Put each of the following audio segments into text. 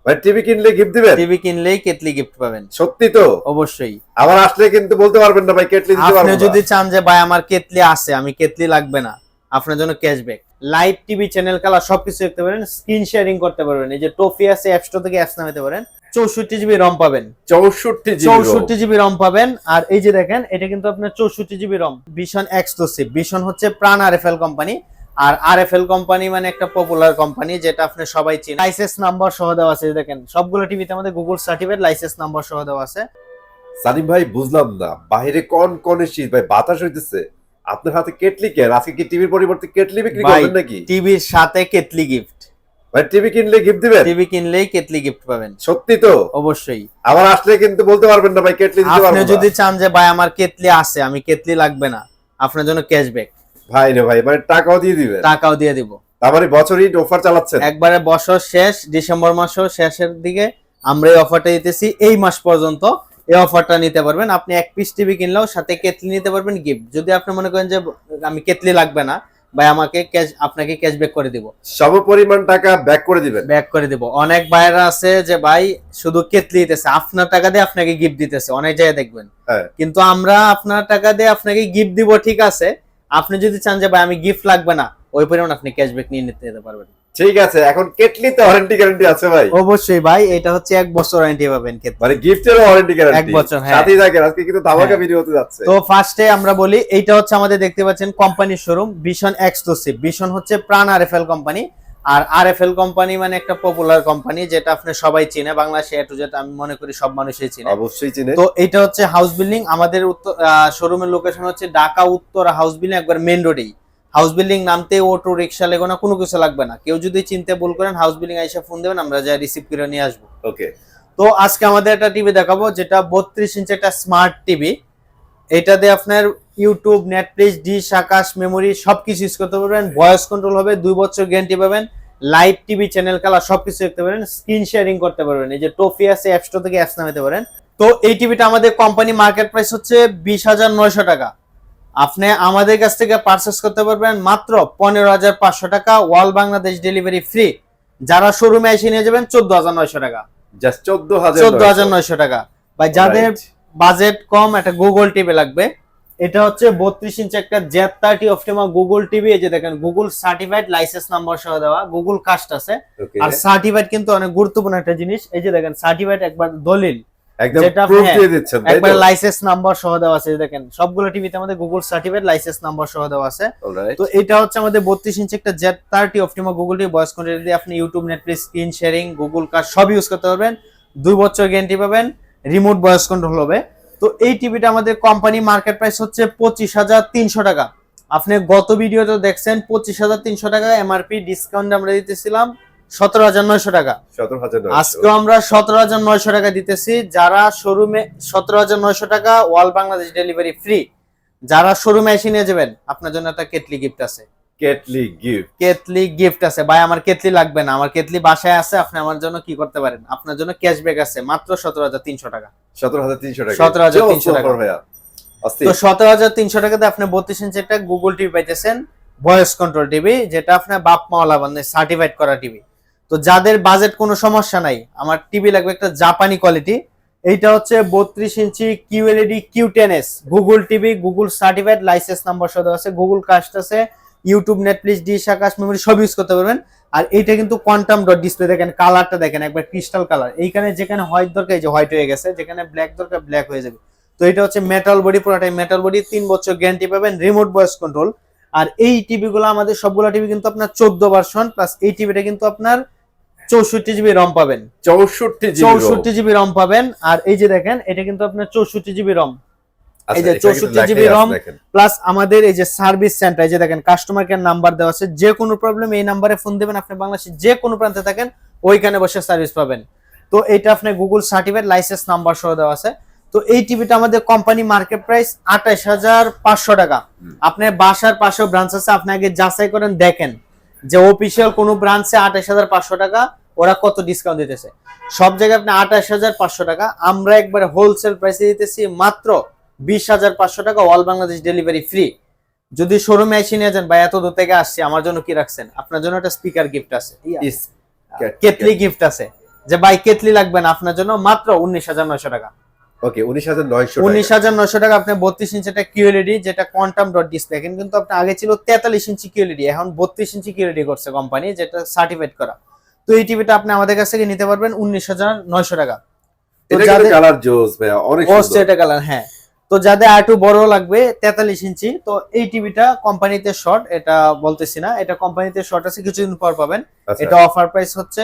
ভাই টিভি কিনলে গিফট দিবেন? টিভি কিনলেই কেটলি গিফট পাবেন। সত্যি তো? অবশ্যই। আবার আসলে কিন্তু বলতে পারবেন না ভাই কেটলি দিতে পারবো আপনি না। যদি চান যে ভাই আমার কেটলি আছে, আমি কেটলি লাগবে না, আপনার জন্য cashback, live TV channel colour সবকিছু দেখতে পারেন, স্ক্রিন শেয়ারিং করতে পারবেন। এই যে টফি আছে, অ্যাপ স্টোর থেকে অ্যাপস নামাতে পারেন। 64 জিবি রম পাবেন। 64 জিবি রম পাবেন। আর এই যে দেখেন, এটা কিন্তু আপনার 64 GB ROM, vision exclusive. Vision হচ্ছে প্রাণ আরএফএল কোম্পানি। আর আরএফএল কোম্পানি মানে একটা পপুলার কোম্পানি, যেটা আপনি সবাই চিনেন। লাইসেন্স নাম্বার সহ দেওয়া আছে, দেখেন সবগুলো টিভিতে আমাদের গুগল সার্টিফিকেট, লাইসেন্স নাম্বার সহ দেওয়া আছে। সালিম ভাই বুঝলাম না, বাইরে কোন শীত ভাই, বাতাস হইতেছে, আপনার হাতে কেটলি কেন? আজকে কি টিভির পরিবর্তে কেটলি বিক্রি করবেন নাকি? টিভির সাথে কেটলি গিফট। ভাই টিভি কিনলে গিফট দিবেন? টিভি কিনলেই কেটলি গিফট পাবেন। সত্যি তো? অবশ্যই। আবার আসলে কিন্তু বলতে পারবেন না ভাই কেটলি দিতে পারবো না। আপনি যদি চান যে ভাই আমার কেটলি আছে, আমি কেটলি লাগবে না, আপনার জন্য ক্যাশব্যাক। ভাই রে ভাই, মানে টাকাও দিয়ে দিবেন? টাকাও দিয়ে দিব। তারপরে বছরই অফার চালাচ্ছেন? একবারে বছর শেষ, ডিসেম্বর মাসের শেষের দিকে আমরা এই অফারটা দিতেছি। এই মাস পর্যন্ত এই অফারটা নিতে পারবেন। আপনি এক পিস টিভি কিনলেও সাথে কেটলি নিতে পারবেন গিফট। যদি আপনি মনে করেন যে আমি কেটলি লাগবে না ভাই, আমাকে আপনাকে ক্যাশব্যাক করে দিব। সমপরিমাণ টাকা ব্যাক করে দিবেন? ব্যাক করে দিব। অনেক ভাইরা আছে যে ভাই শুধু কেটলি দিতেছে, আপনার টাকা দিয়ে আপনাকে গিফট দিতেছে, অনেক জায়গায় দেখবেন। কিন্তু আমরা আপনার টাকা দিয়ে আপনাকে গিফট দিব, ঠিক আছে। আপনি যদি চান যে ভাই আমি গিফট লাগবে না, ওই পরিমাণ আপনি ক্যাশব্যাক নিয়ে নিতে যেতে পারবেন। ঠিক আছে। এখন কেটলিতে ওয়ারেন্টি গ্যারান্টি আছে ভাই? অবশ্যই ভাই, এটা হচ্ছে 1 বছর ওয়ারেন্টি পাবেন কেটলি। মানে গিফটেরও ওয়ারেন্টি গ্যারান্টি 1 বছর। হ্যাঁ, সাথেই থাকে। আজকে কিন্তু ধামাকা ভিডিও হতে যাচ্ছে। তো ফার্স্টে আমরা বলি, এইটা হচ্ছে আমাদের দেখতে পাচ্ছেন কোম্পানির শোরুম, ভিশন এক্সক্লুসিভ। ভিশন হচ্ছে প্রাণ আরএফএল কোম্পানি। আর আরএফএল কোম্পানি মানে একটা পপুলার কোম্পানি, যেটা আপনি সবাই চিনে, বাংলাদেশে এ টু জেড আমি মনে করি সব মানুষই চিনে। অবশ্যই চিনে। তো এটা হচ্ছে হাউস বিল্ডিং। আমাদের শোরুমের লোকেশন হচ্ছে ঢাকা উত্তর হাউস বিল্ডিং, একবার মেইন রোডেই। হাউস বিল্ডিং নামতে অটো রিক্সা লেগো না, কোনো কিছু লাগবে না। কেউ যদি চিনতে ভুল করেন, হাউস বিল্ডিং আইসা ফোন দেবেন, আমরা যা রিসিভ করে নিয়ে আসবো। ওকে। তো আজকে আমাদের একটা টিভি দেখাবো, যেটা 32 ইঞ্চি একটা স্মার্ট টিভি। এটাতে আপনার YouTube, Netflix, dish, Aakash, memory সবকিছু ইউজ করতে পারবেন। ভয়েস কন্ট্রোল হবে, 2 বছর গ্যারান্টি পাবেন। লাইভ টিভি চ্যানেল কালার সবকিছু দেখতে পারেন, স্ক্রিন শেয়ারিং করতে পারবেন। এই যে টফি আছে, অ্যাপ স্টোর থেকে অ্যাপস নামাতে পারেন। তো এই টিভিটা আমাদের কোম্পানি মার্কেট প্রাইস হচ্ছে 20,900 টাকা। আপনি আমাদের কাছ থেকে পারচেস করতে পারবেন মাত্র 15,500 টাকা, ওয়াল বাংলাদেশ ডেলিভারি ফ্রি। যারা শোরুমে এসে নিয়ে যাবেন 14,900 টাকা। জাস্ট 14,900 টাকা। ভাই যাদের বাজেট কম, একটা গুগল টিভি লাগবে, এটা হচ্ছে 32 ইঞ্চি একটা Z30 অপটিমা গুগল টিভি। এই যে দেখেন, গুগল সার্টিফাইড, লাইসেন্স নাম্বার সহ দেওয়া, গুগল কাস্ট আছে। আর সার্টিফাইড কিন্তু অনেক গুরুত্বপূর্ণ একটা জিনিস। এই যে দেখেন সার্টিফাইড, একবার দলিল, একদম প্রুফ দিয়ে দিচ্ছেন, তাই তো? একবার লাইসেন্স নাম্বার সহ দেওয়া আছে। দেখেন সবগুলো টিভিতে আমাদের গুগল সার্টিফাইড, লাইসেন্স নাম্বার সহ দেওয়া আছে। তো এটা হচ্ছে আমাদের 32 ইঞ্চি একটা Z30 Optima Google TV. Voice control দিয়ে আপনি YouTube, Netflix, screen sharing, Google cast সব ইউজ করতে পারবেন। 2 বছর গ্যারান্টি পাবেন, রিমোট ভয়েস কন্ট্রোল হবে। তো এই টিভিটা আমাদের কোম্পানি মার্কেট প্রাইস হচ্ছে 25,300 টাকা। আপনি গত ভিডিওতে দেখছেন 25,300 টাকা এমআরপি, ডিসকাউন্ট আমরা দিতেছিলাম 17,900 টাকা। 17,900। আজকে আমরা 17,900 টাকা দিতেছি। যারা শোরুমে 17,900 টাকা, ওয়াল বাংলাদেশ ডেলিভারি ফ্রি। যারা শোরুমে এসে নিয়ে যাবেন, আপনার জন্য একটা কেটলি গিফট আছে। কেটলি গিফট আছে। ভাই আমার কেটলি লাগবে না, আমার কেটলি বাসায় আছে, আপনি আমার জন্য কি করতে পারেন, আপনার জন্য ক্যাশব্যাক আছে মাত্র 17,300 টাকা। 17,300 টাকা। 17,300 টাকা। তো 17,300 টাকাতে আপনি 32 ইঞ্চি একটা গুগল টিভি পাইতেছেন, ভয়েস কন্ট্রোল টিভি, যেটা আপনার বাপ মাওলা মানে সার্টিফাইড করা টিভি। তো যাদের বাজেট কোনো সমস্যা নাই, আমার টিভি লাগবে একটা জাপানি কোয়ালিটি, এইটা হচ্ছে 32 inch QLED Q10s Google TV, Google certified, licence number সহ আছে, গুগল কাস্ট আছে, YouTube, Netflix, dish, Aakash, memory সব ইউজ করতে পারবেন। আর এইটা কিন্তু কোয়ান্টাম ডট ডিসপ্লে। দেখেন কালারটা, দেখেন একবার ক্রিস্টাল কালার। এইখানে যেখানে হোয়াইট দরকার, এই যে হোয়াইট হয়ে গেছে, যেখানে ব্ল্যাক দরকার ব্ল্যাক হয়ে যাবে। তো এটা হচ্ছে মেটাল বডি, পুরোটাই মেটাল বডি, 3 বছর গ্যারান্টি পাবেন, রিমোট ভয়েস কন্ট্রোল। আর এই টিভি গুলো আমাদের সবগুলো টিভি কিন্তু আপনার 14 ভার্সন প্লাস, এই টিভিটা কিন্তু আপনার 64 জিবি রম পাবেন। 64 জিবি রম পাবেন। আর এই যে দেখেন, এটা কিন্তু আপনার 64 জিবি রম। এই যে 64 জিবি রম প্লাস আমাদের এই যে সার্ভিস সেন্টার, এই যে দেখেন কাস্টমার কেয়ার নাম্বার দেওয়া আছে। যে কোনো প্রবলেম এই নাম্বারে ফোন দিবেন, আপনি বাংলাদেশের যে কোনো প্রান্তে থাকেন ওইখানে বসে সার্ভিস পাবেন। তো এটা আপনি গুগল সার্টিফাইড, লাইসেন্স নাম্বার সহ দেওয়া আছে। তো এই টিভিটা আমাদের কোম্পানি মার্কেট প্রাইস 28,500 টাকা। আপনার বাসার পাশেও ব্রাঞ্চ আছে, আপনি আগে যাচাই করেন, দেখেন যে অফিসিয়াল কোন ব্রাঞ্চে 28,500 টাকা ওরা কত ডিসকাউন্ট দিতেছে। সব জায়গায় আপনি 28,500 টাকা, আমরা একবারে হোলসেল প্রাইসে দিতেছি মাত্র 20,500 টাকা, অল বাংলাদেশ ডেলিভারি ফ্রি। যদি শোরুমে এসে নিয়ে যান, ভাই এত দূর থেকে আসছি, আমার জন্য কি রাখছেন, আপনার জন্য একটা স্পিকার গিফট আছে, কেটলি গিফট আছে। যে ভাই কেটলি লাগবে না, আপনার জন্য মাত্র 19,900 টাকা। ওকে 19,900 টাকা। 19,900 টাকা আপনি 32 ইঞ্চি একটা কিউএলইডি, যেটা কোয়ান্টাম ডট ডিসপ্লে। কিন্তু আপনার আগে ছিল 43 ইঞ্চি কিউএলইডি, এখন 32 ইঞ্চি কিউএলইডি করছে কোম্পানি, যেটা সার্টিফাইড করা। তো এই টিভিটা আপনি আমাদের কাছ থেকে নিতে পারবেন 19,900 টাকা। তো এটা কিন্তু কালার জোস ভাইয়া, অনেক সুন্দর এটা কালার। হ্যাঁ, তো যাদের একটু বড় লাগবে 43 ইঞ্চি, তো এই টিভিটা কোম্পানিতে শর্ট, এটা বলতেছি না, এটা কোম্পানিতে শর্ট আছে, কিছুদিন পর পাবেন। আচ্ছা। এটা অফার প্রাইস হচ্ছে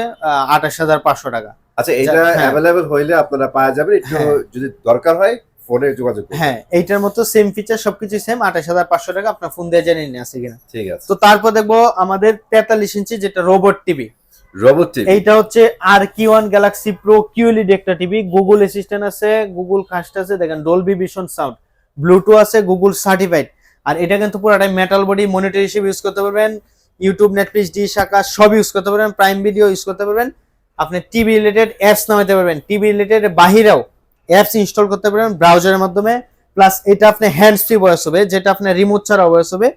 28,500 টাকা। আচ্ছা, এটা হ্যাঁ। अवेलेबल হইলে আপনারা পাওয়া যাবেন, একটু হ্যাঁ। যদি দরকার হয় ফোনে যোগাযোগ করুন। হ্যাঁ, এইটার মতো সেম ফিচার সবকিছু সেম, 28,500 টাকা। আপনার ফোন দিয়ে জেনে নিন আছে কিনা। ঠিক আছে। তো তারপর দেখবো আমাদের 43 ইঞ্চি যেটা রোবট টিভি। রোবট টিভি, এইটা হচ্ছে RQ1 গ্যালাক্সি প্রো কিউএলইডি একটা টিভি। গুগল অ্যাসিস্ট্যান্ট আছে, গুগল কাস্ট আছে, দেখেন ডলবি ভিশন সাউন্ড, ব্লুটুথ আছে, গুগল সার্টিফাইড। আর এটা কিন্তু পুরোটাই মেটাল বডি, মনিটর হিসেবে ইউজ করতে পারবেন, ইউটিউব, নেটফ্লিক্স, ডিশ, আকাশ সব ইউজ করতে পারবেন, প্রাইম ভিডিও ইউজ করতে পারবেন, আপনি টিভি রিলেটেড অ্যাপস নামাতে পারবেন, টিভি রিলেটেড বাহিরেও অ্যাপস ইনস্টল করতে পারবেন ব্রাউজারের মাধ্যমে। প্লাস এটা আপনি হ্যান্ডস ফ্রি ভয়েস হবে, যেটা আপনার রিমোট ছাড়া ভয়েস হবে।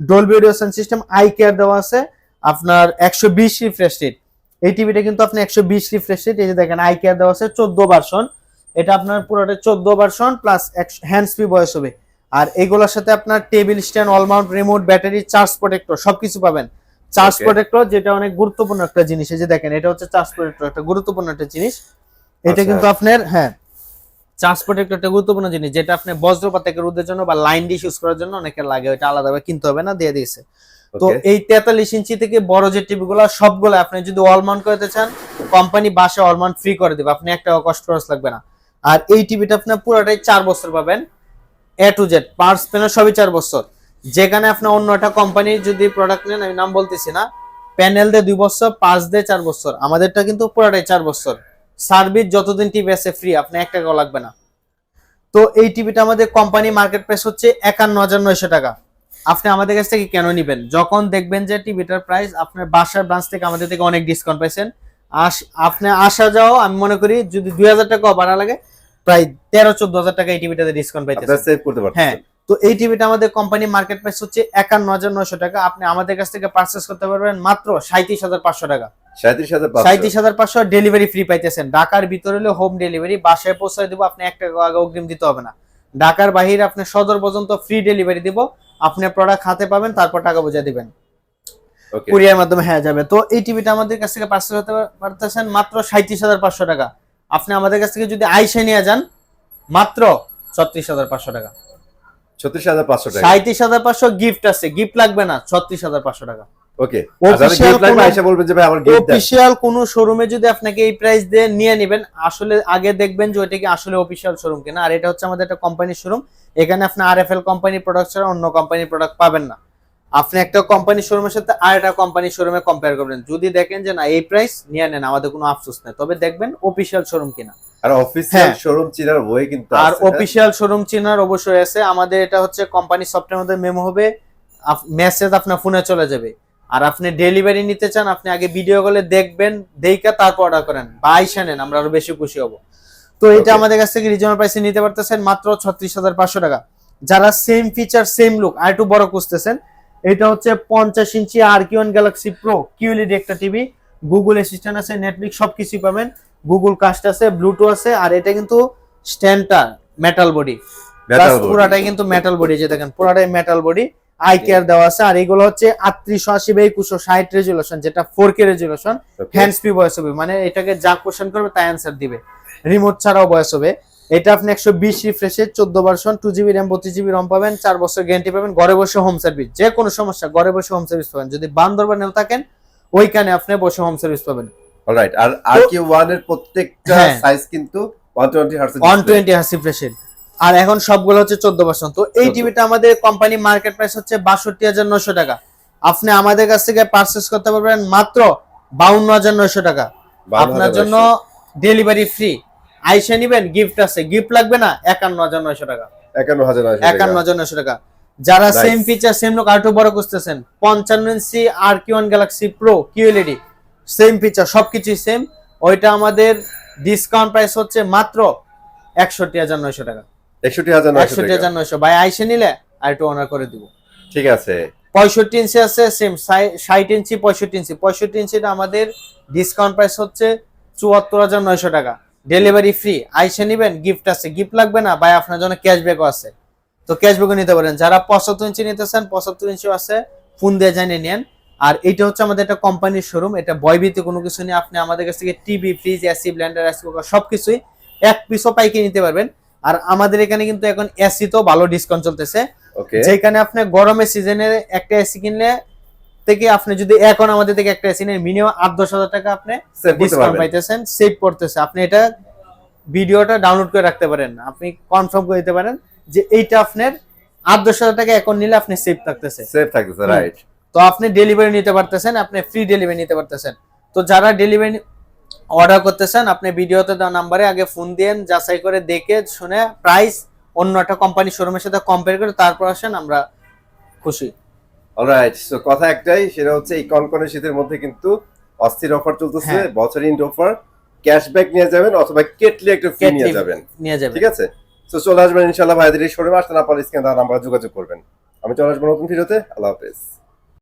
Dolby audio sound system, eye care দেওয়া আছে, আপনার 120 রিফ্রেশ রেট। এই টিভিটা কিন্তু আপনি 120 রিফ্রেশ রেট, এই যে দেখেন আই কেয়ার দেওয়া আছে, 14 ভার্সন। এটা আপনার পুরোটা 14 version plus hands free voice হবে। আর এগুলোর সাথে আপনার table stand, all Mount, remote, battery, charge protector সবকিছু পাবেন। চার্জ প্রোটেক্টর যেটা অনেক গুরুত্বপূর্ণ একটা জিনিস, এই যে দেখেন এটা হচ্ছে চার্জ প্রোটেক্টর, একটা গুরুত্বপূর্ণ একটা জিনিস। এটা কিন্তু আপনার চার্জ প্রোটেক্টরটা গুরুত্বপূর্ণ জিনিস, যেটা আপনি বজ্রপাত থেকে রোধের জন্য বা লাইন ডিশ ইউজ করার জন্য অনেকের লাগে, ওটা আলাদাভাবে কিনতে হবে না, দিয়ে দিয়েছে। তো এই 43 ইঞ্চি থেকে বড় যে টিভিগুলো সবগুলো আপনি যদি অল মাউন্ট করতে চান, কোম্পানি বাসা অল মাউন্ট ফ্রি করে দেবে, আপনি একটা কষ্ট খরচ লাগবে না। আর এই টিভিটা আপনি পুরোটাই 4 বছর পাবেন, এ টু জেড পার্টস প্যানেল সবই 4 বছর। যেখানে আপনি অন্য একটা কোম্পানির যদি প্রোডাক্ট নেন, আমি নাম বলতেছি না, প্যানেল দিয়ে 2 বছর, পার্টস দিয়ে 4 বছর, আমাদেরটা কিন্তু পুরোটাই 4 বছর। সার্ভিস যতদিন টিভি আছে ফ্রি, আপনি 1 টাকাও লাগবে না। তো এই টিভিটা আমাদের কোম্পানি মার্কেট প্রাইস হচ্ছে 51,900 টাকা। আপনি আমাদের কাছ থেকে কেন নিবেন? যখন দেখবেন যে টিভিটার প্রাইস আপনার বাসার ব্রাঞ্চ থেকে আমাদের থেকে অনেক ডিসকাউন্ট পাইছেন, আপনি আসা যাও, আমি মনে করি যদি 2,000 টাকাও বাড়া লাগে, প্রায় 13-14,000 টাকা এই টিভিটাতে ডিসকাউন্ট পাইতেছেন। সেভ করতে পারবেন। হ্যাঁ, তো এই টিভিটা আমাদের কোম্পানি মার্কেট প্রাইস হচ্ছে 51,900 টাকা। আপনি আমাদের কাছ থেকে পারচেজ করতে পারবেন মাত্র 37,500 টাকা। 37,500 ডেলিভারি ফ্রি পাইতেছেন। ঢাকার ভিতরে হলে হোম ডেলিভারি, বাসায় পৌঁছে দিব, আপনি 1 টাকা আগে অগ্রিম দিতে হবে না। ঢাকার বাইরে আপনি সদর পর্যন্ত ফ্রি ডেলিভারি দিব, আপনি প্রোডাক্ট হাতে পাবেন, তারপর টাকা বুঝা দিবেন, কুরিয়ার মাধ্যমে যাবে। তো এই টিভিটা আমাদের কাছ থেকে পারচেজ করতে পারতেছেন মাত্র 37,500 টাকা। আপনি আমাদের কাছ থেকে যদি আইসে নিয়ে যান মাত্র 36,500 টাকা। 36,500 টাকা। 37,500 গিফট আছে, গিফট লাগবে না, 36,500 টাকা। ওকে, অফিশিয়াল লাগবে আইসা বলবেন যে ভাই আমার গিফট দেন। অফিশিয়াল কোন শোরুমে যদি আপনাকে এই প্রাইস দিয়ে নিয়ে নেবেন, আসলে আগে দেখবেন যে ওইটা কি আসলে অফিশিয়াল শোরুম কিনা। আর এটা হচ্ছে আমাদের একটা কোম্পানির শোরুম, এখানে আপনি আরএফএল কোম্পানির প্রোডাক্ট ছাড়া অন্য কোম্পানির প্রোডাক্ট পাবেন না। আপনি একটা কোম্পানির শোরুমের সাথে আর একটা কোম্পানির শোরুমে কম্পেয়ার করবেন, যদি দেখেন যে না এই প্রাইস নিয়ে নেন, আমাদের কোনো আফসোস নেই, তবে দেখবেন অফিশিয়াল শোরুম কিনা। আর অফিশিয়াল শোরুম চিনার বই কিন্তু আছে। আর অফিশিয়াল শোরুম চিনার অবশ্যই আছে। আমাদের এটা হচ্ছে কোম্পানি সফটওয়্যারের মধ্যে মেমো হবে, মেসেজ আপনার ফোনে চলে যাবে। আর আপনি ডেলিভারি নিতে চান, আপনি আগে ভিডিও কলে দেখবেন, দেইকা তারপর অর্ডার করেন বা আইসা নেন, আমরা আরো বেশি খুশি হব। তো এটা আমাদের কাছ থেকে রিজনেবল প্রাইসে নিতে পারতেছেন মাত্র 36,500 টাকা। যারা সেম ফিচার সেম লুক আর একটু বড় খুঁজতেছেন, এটা হচ্ছে 50 ইঞ্চি RQ1 গ্যালাক্সি প্রো কিউএলইডি একটা টিভি। গুগল অ্যাসিস্ট্যান্ট আছে, নেটফ্লিক্স সবকিছু পাবেন, গুগল কাস্ট আছে, ব্লুটুথ আছে। আর এটা কিন্তু স্ট্যান্ডটা মেটাল বডি, পুরাটাই কিন্তু মেটাল বডি, যে দেখেন পুরাটাই মেটাল বডি, আই কেয়ার দেওয়া আছে। আর এগুলো হচ্ছে 3880x2160 রেজুলেশন, যেটা 4K resolution, hands free voice হবে, মানে এটাকে যা কোশ্চেন করবে তাই অ্যান্সার দিবে, রিমোট ছাড়াও ভয়েস হবে। এটা আপনি 120 রিফ্রেশে 14 version, 2GB RAM 32GB ROM পাবেন, 4 বছর গ্যারান্টি পাবেন, ঘরে বসে হোম সার্ভিস, যে কোনো সমস্যা ঘরে বসে হোম সার্ভিস পাবেন। যদি বান্দরবানেও থাকেন ওইখানে আপনি বসে হোম সার্ভিস পাবেন। অলরাইট। আর RQ1 এর প্রত্যেকটা সাইজ কিন্তু 120 হার্জ রিফ্রেশের। আর এখন সবগুলো হচ্ছে 14 ভার্সন। তো এই টিভিটা আমাদের কোম্পানি মার্কেট প্রাইস হচ্ছে 62,900 টাকা। আপনি আমাদের কাছ থেকে পারচেজ করতে পারবেন মাত্র 52,900 টাকা। আপনার জন্য ডেলিভারি ফ্রি, আইসা নিবেন, গিফট আছে, গিফট লাগবে না, 51,900 টাকা। 51,900 টাকা। যারা সেম ফিচার সেম লুক আর একটু বড় খুঁজতেছেন, 55 ইঞ্চি RQ1 Galaxy pro QLED, same feature সবকিছু সেম, ওইটা আমাদের ডিসকাউন্ট প্রাইস হচ্ছে মাত্র 61,900 টাকা। 61,900 ভাই আইসে নিলে আর একটু অনার করে দিব। ঠিক আছে। 65 ইঞ্চি আছে সেম, 60 ইঞ্চি, 65 ইঞ্চি। 65 ইঞ্চিটা আমাদের ডিসকাউন্ট প্রাইস হচ্ছে 74,900 টাকা, ডেলিভারি ফ্রি। আইসে নিবেন, গিফট আছে, গিফট লাগবে না ভাই, আপনার জন্য ক্যাশব্যাকও আছে, তো ক্যাশব্যাকও নিতে পারেন। যারা 75 ইঞ্চি নিতেছেন 75 ইঞ্চিও আছে, ফোন দিয়ে জানিয়ে নেন। আর এইটা হচ্ছে আমাদের একটা কোম্পানির শোরুম, এটা ভয়ভীতি কোনো কিছু নেই। আপনি আমাদের কাছ থেকে TV, fridge, AC, Blender, rice cooker সবকিছুই এক পিসও পাইকারি নিতে পারবেন। আর আমাদের এখানে কিন্তু এখন এসি তো ভালো ডিসকাউন্ট চলতেছে, ওকে যেখানে আপনি গরমের সিজনে একটা এসি কিনলে থেকে আপনি যদি এখন আমাদের থেকে একটা এসি নেন মিনিমাম 8-10 হাজার টাকা আপনি সেভ করতে ডিসকাউন্ট পারবেন। পাইতেছেন, সেভ করতেছে। আপনি এটা ভিডিওটা ডাউনলোড করে রাখতে পারেন, আপনি কনফার্ম করে দিতে পারেন যে এইটা আপনার 8-10 হাজার টাকা এখন নিলে আপনি সেভ থাকতেছে। সেভ থাকতেছে, রাইট। তো আপনি ডেলিভারি নিতে পারতেছেন, আপনি ফ্রি ডেলিভারি নিতে পারতেছেন। তো যারা ডেলিভারি অর্ডার করতেছেন, আপনি ভিডিওতে দেওয়া নাম্বারে আগে ফোন দিয়েন, যাচাই করে দেখে শুনে প্রাইস অন্য একটা কোম্পানি শোরুমের সাথে কম্পেয়ার করে তারপর আসেন, আমরা খুশি। অলরাইট, সো কথা একটাই, সেটা হচ্ছে এই কনকনে শীতের মধ্যে কিন্তু অস্থির অফার চলতেছে, হ্যাঁ। বছর ইন্ড অফার। ক্যাশব্যাক নিয়ে যাবেন অথবা কেটলি একটা ফ্রি নিয়ে যাবেন, নিয়ে যাবেন। ঠিক আছে? সো চলে আসবেন ইনশাআল্লাহ, ভাইদের এই শোরুমে আসতে না পারলে স্ক্রিনে দেওয়া নাম্বারে যোগাযোগ করবেন। আমি চলে আসবো নতুন ভিডিওতে। আল্লাহ হাফেজ।